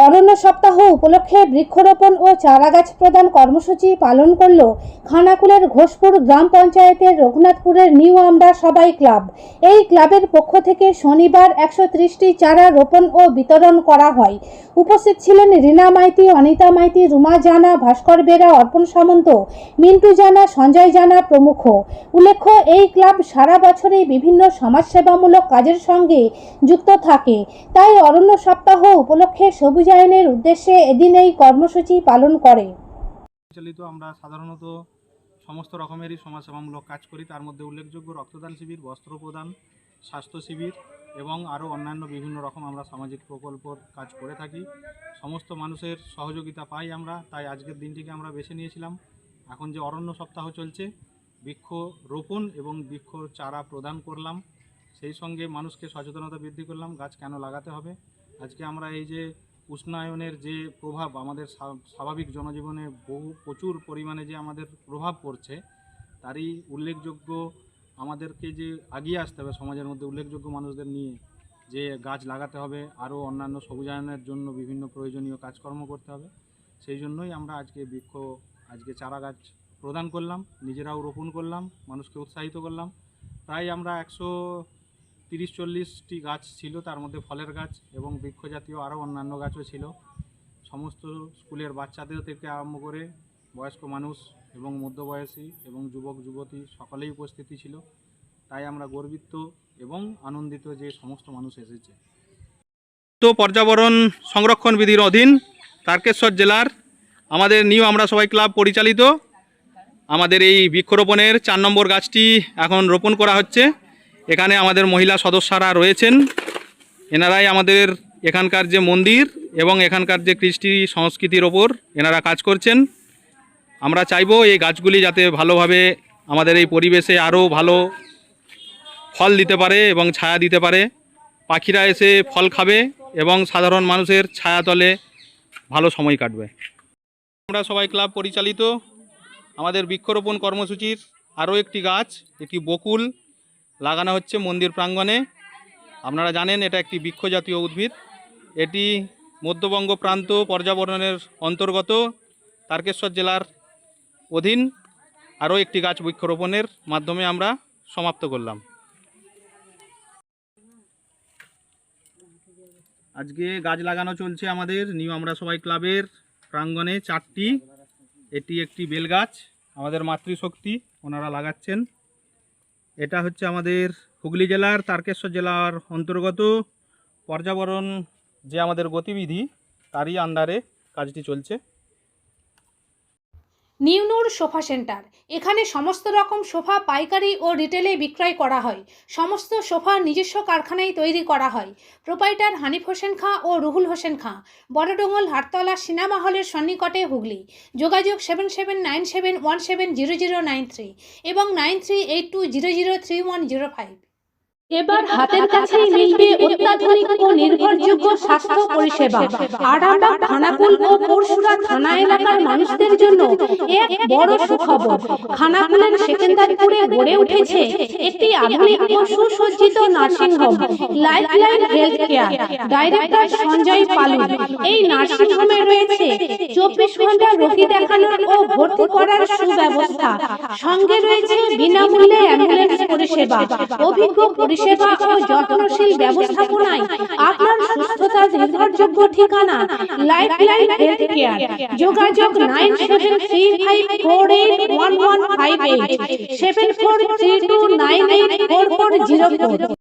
অরণ্য সপ্তাহ উপলক্ষে বৃক্ষরোপণ ও চারাগাছ প্রদান কর্মসূচি পালন করল খানাকুলের ঘোষপুর গ্রাম পঞ্চায়েতের রঘুনাথপুরের নিউ আমরা সবাই ক্লাব। এই ক্লাবের পক্ষ থেকে শনিবার 130টি চারা রোপণ ও বিতরণ করা হয়। উপস্থিত ছিলেন রীনা মাইতি, অনিতা মাইতি, রুমা জানা, ভাস্কর বেরা, অর্পণ সামন্ত, মিন্টু জানা, সঞ্জয় জানা প্রমুখ। উল্লেখ্য, এই ক্লাব সারা বছরই বিভিন্ন সমাজসেবামূলক কাজের সঙ্গে যুক্ত থাকে। তাই অরণ্য সপ্তাহ উপলক্ষে সবুজায়নের উদ্দেশ্যে এদিন এই কর্মসূচি পালন করে। আমরা সাধারণত সমস্ত রকমেরই সমাজসেবামূলক কাজ করি। তার মধ্যে উল্লেখযোগ্য রক্তদান শিবির, বস্ত্র প্রদান, স্বাস্থ্য শিবির এবং আরও অন্যান্য বিভিন্ন রকম আমরা সামাজিক প্রকল্পর কাজ করে থাকি। সমস্ত মানুষের সহযোগিতা পাই আমরা, তাই আজকের দিনটিকে আমরা বেছে নিয়েছিলাম। এখন যে অরণ্য সপ্তাহ চলছে, বৃক্ষ রোপণ এবং বৃক্ষ চারা প্রদান করলাম, সেই সঙ্গে মানুষকে সচেতনতা বৃদ্ধি করলাম গাছ কেন লাগাতে হবে। আজকে আমরা এই যে উষ্ণায়নের যে প্রভাব আমাদের স্বাভাবিক জনজীবনে প্রচুর পরিমাণে যে আমাদের প্রভাব পড়ছে, তারই উল্লেখযোগ্য আমাদেরকে যে এগিয়ে আসতে হবে সমাজের মধ্যে উল্লেখযোগ্য মানুষদের নিয়ে, যে গাছ লাগাতে হবে, আরও অন্যান্য সবুজায়নের জন্য বিভিন্ন প্রয়োজনীয় কাজকর্ম করতে হবে। সেই জন্যই আমরা আজকে চারা গাছ প্রদান করলাম, নিজেরাও রোপণ করলাম, মানুষকে উৎসাহিত করলাম। প্রায় আমরা 130-40টি গাছ ছিল, তার মধ্যে ফলের গাছ এবং বৃক্ষ জাতীয় আরও অন্যান্য গাছও ছিল। সমস্ত স্কুলের বাচ্চাদের থেকে আরম্ভ করে বয়স্ক মানুষ এবং মধ্যবয়সী এবং যুবক যুবতী সকলেই উপস্থিতি ছিল। তাই আমরা গর্বিত এবং আনন্দিত যে সমস্ত মানুষ এসেছে। তো পর্যাবরণ সংরক্ষণ বিধির অধীন তারকেশ্বর জেলার আমাদের নিউ আমরা সবাই ক্লাব পরিচালিত আমাদের এই বৃক্ষরোপণের 4 নম্বর গাছটি এখন রোপণ করা হচ্ছে। এখানে আমাদের মহিলা সদস্যরা রয়েছেন, এনারাই আমাদের এখানকার যে মন্দির এবং এখানকার যে কৃষ্টি সংস্কৃতির ওপর এনারা কাজ করছেন। আমরা চাইবো এই গাছগুলি যাতে ভালোভাবে আমাদের এই পরিবেশে আরও ভালো ফল দিতে পারে এবং ছায়া দিতে পারে, পাখিরা এসে ফল খাবে এবং সাধারণ মানুষের ছায়াতলে ভালো সময় কাটবে। আমরা সবাই ক্লাব পরিচালিত আমাদের বৃক্ষরোপণ কর্মসূচির আরও একটি গাছ, একটি বকুল লাগানো হচ্ছে মন্দির প্রাঙ্গণে। আপনারা জানেন এটা একটি বৃক্ষজাতীয় উদ্ভিদ। এটি মধ্যবঙ্গ প্রান্ত পর্যাবরণের অন্তর্গত তারকেশ্বর জেলার অধীন আরও একটি গাছ বৃক্ষরোপণের মাধ্যমে আমরা সমাপ্ত করলাম। আজকে গাছ লাগানো চলছে আমাদের নিউ আমরা সবাই ক্লাবের প্রাঙ্গণে 4টি। এটি একটি বেলগাছ, আমাদের মাতৃশক্তি, ওনারা লাগাচ্ছেন। এটা হচ্ছে আমাদের হুগলি জেলার তারকেশ্বর জেলার অন্তর্গত পর্যাবরণ যে আমাদের গতিবিধি তারই আন্ডারে কাজটি চলছে। নিউ নূর সোফা সেন্টার, এখানে সমস্ত রকম সোফা পাইকারি ও রিটেলে বিক্রয় করা হয়। সমস্ত সোফা নিজস্ব কারখানায় তৈরি করা হয়। প্রোপাইটার হানিফ হোসেন খাঁ ও রুহুল হোসেন খাঁ, বড়ডোঙ্গল হাটতলা সিনেমা হলের সন্নিকটে হুগলি। যোগাযোগ 7797170093 এবং 9382003105। এবার হাতের কাছেই মিলবে অত্যাধুনিক ও নির্ভরযোগ্য স্বাস্থ্য পরিষেবা। আরামবাগ, খানাকুল ও পরশুরা থানা এলাকার মানুষদের জন্য এক বড় সুখবর। খানাকুলের সেকেন্দারপুরে গড়ে উঠেছে একটি আধুনিক ও সুসজ্জিত nursing home, lifeline health care. Director Sanjay Palu. এই নার্সিংহোমে রয়েছে 24 ঘন্টা রোগী দেখানোর ও ভর্তি করার সুব্যবস্থা। সঙ্গে রয়েছে বিনামূল্যে অ্যাম্বুলেন্স পরিষেবা। অভিজ্ঞ পরিষেবা ও যত্নশীল ব্যবস্থাপনায় আপনার সুস্থতার নির্ভরযোগ্য ঠিকানা লাইফলাইন হেলথ কেয়ার। যোগাযোগ 9735481158 7432984404।